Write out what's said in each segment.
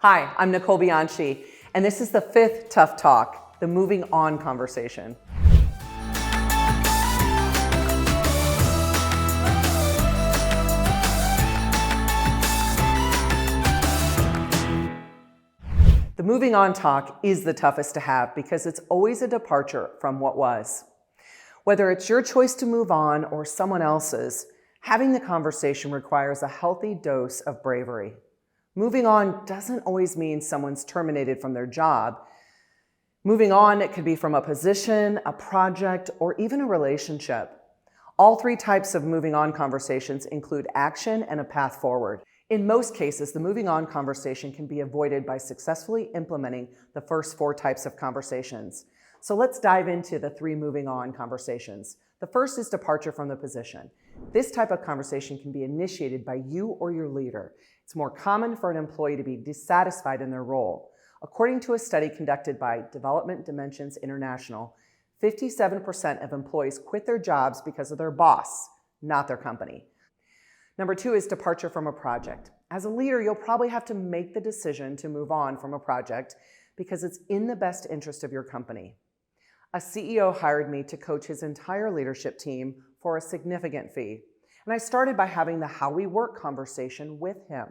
Hi, I'm Nicole Bianchi, and this is the fifth Tough Talk, the moving on conversation. The moving on talk is the toughest to have because it's always a departure from what was. Whether it's your choice to move on or someone else's, having the conversation requires a healthy dose of bravery. Moving on doesn't always mean someone's terminated from their job. Moving on, it could be from a position, a project, or even a relationship. All three types of moving on conversations include action and a path forward. In most cases, the moving on conversation can be avoided by successfully implementing the first four types of conversations. So let's dive into the three moving on conversations. The first is departure from the position. This type of conversation can be initiated by you or your leader. It's more common for an employee to be dissatisfied in their role. According to a study conducted by Development Dimensions International, 57% of employees quit their jobs because of their boss, not their company. Number two is departure from a project. As a leader, you'll probably have to make the decision to move on from a project because it's in the best interest of your company. A CEO hired me to coach his entire leadership team for a significant fee. And I started by having the how we work conversation with him.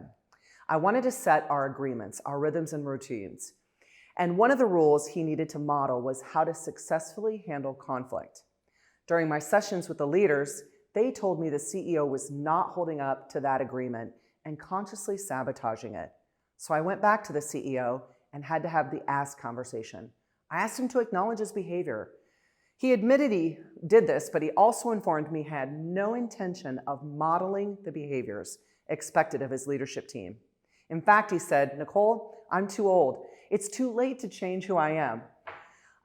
I wanted to set our agreements, our rhythms and routines. And one of the rules he needed to model was how to successfully handle conflict. During my sessions with the leaders, they told me the CEO was not holding up to that agreement and consciously sabotaging it. So I went back to the CEO and had to have the ask conversation. I asked him to acknowledge his behavior. He admitted he did this, but he also informed me he had no intention of modeling the behaviors expected of his leadership team. In fact, he said, "Nicole, I'm too old. It's too late to change who I am."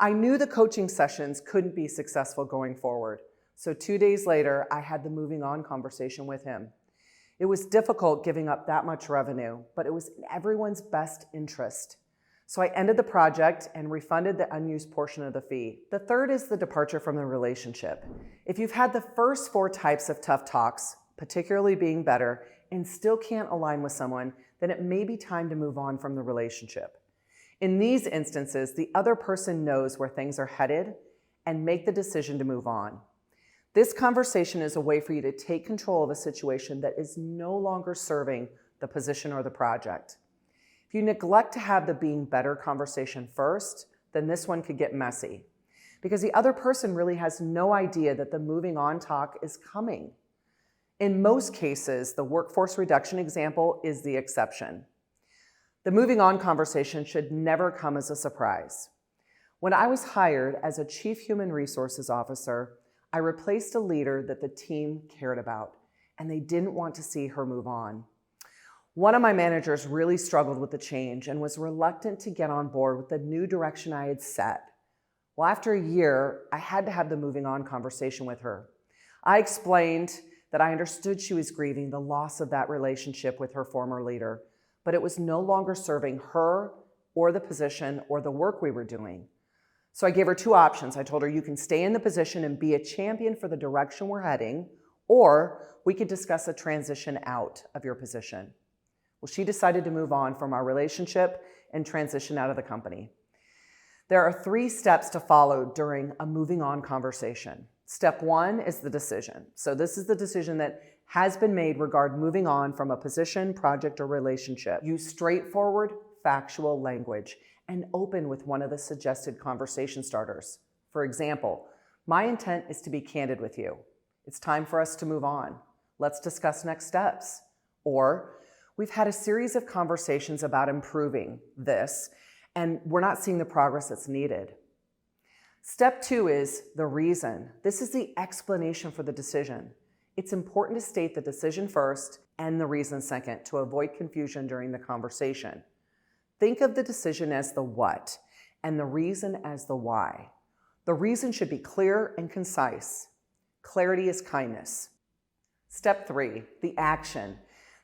I knew the coaching sessions couldn't be successful going forward. So 2 days later, I had the moving on conversation with him. It was difficult giving up that much revenue, but it was in everyone's best interest. So I ended the project and refunded the unused portion of the fee. The third is the departure from the relationship. If you've had the first four types of tough talks, particularly being better, and still can't align with someone, then it may be time to move on from the relationship. In these instances, the other person knows where things are headed and make the decision to move on. This conversation is a way for you to take control of a situation that is no longer serving the position or the project. If you neglect to have the being better conversation first, then this one could get messy because the other person really has no idea that the moving on talk is coming. In most cases, the workforce reduction example is the exception. The moving on conversation should never come as a surprise. When I was hired as a Chief Human Resources Officer, I replaced a leader that the team cared about, and they didn't want to see her move on. One of my managers really struggled with the change and was reluctant to get on board with the new direction I had set. Well, after a year, I had to have the moving on conversation with her. I explained that I understood she was grieving the loss of that relationship with her former leader, but it was no longer serving her or the position or the work we were doing. So I gave her two options. I told her, you can stay in the position and be a champion for the direction we're heading, or we could discuss a transition out of your position. Well, she decided to move on from our relationship and transition out of the company. There are 3 steps to follow during a moving on conversation. Step 1 is the decision. So this is the decision that has been made regarding moving on from a position, project, or relationship. Use straightforward, factual language and open with one of the suggested conversation starters. For example, my intent is to be candid with you. It's time for us to move on. Let's discuss next steps. Or, we've had a series of conversations about improving this, and we're not seeing the progress that's needed. Step 2 is the reason. This is the explanation for the decision. It's important to state the decision first and the reason second to avoid confusion during the conversation. Think of the decision as the what and the reason as the why. The reason should be clear and concise. Clarity is kindness. Step 3, the action.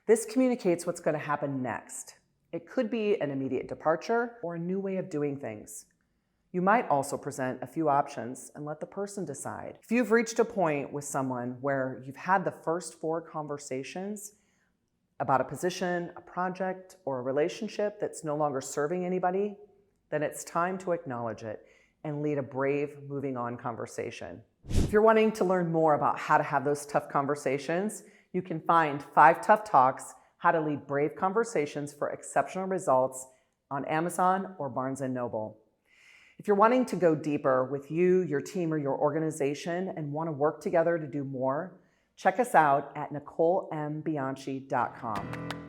This communicates what's going to happen next. It could be an immediate departure or a new way of doing things. You might also present a few options and let the person decide. If you've reached a point with someone where you've had the first 4 conversations about a position, a project, or a relationship that's no longer serving anybody, then it's time to acknowledge it and lead a brave moving on conversation. If you're wanting to learn more about how to have those tough conversations, you can find 5 Tough Talks, How to Lead Brave Conversations for Exceptional Results on Amazon or Barnes & Noble. If you're wanting to go deeper with you, your team, or your organization and want to work together to do more, check us out at NicoleMBianchi.com.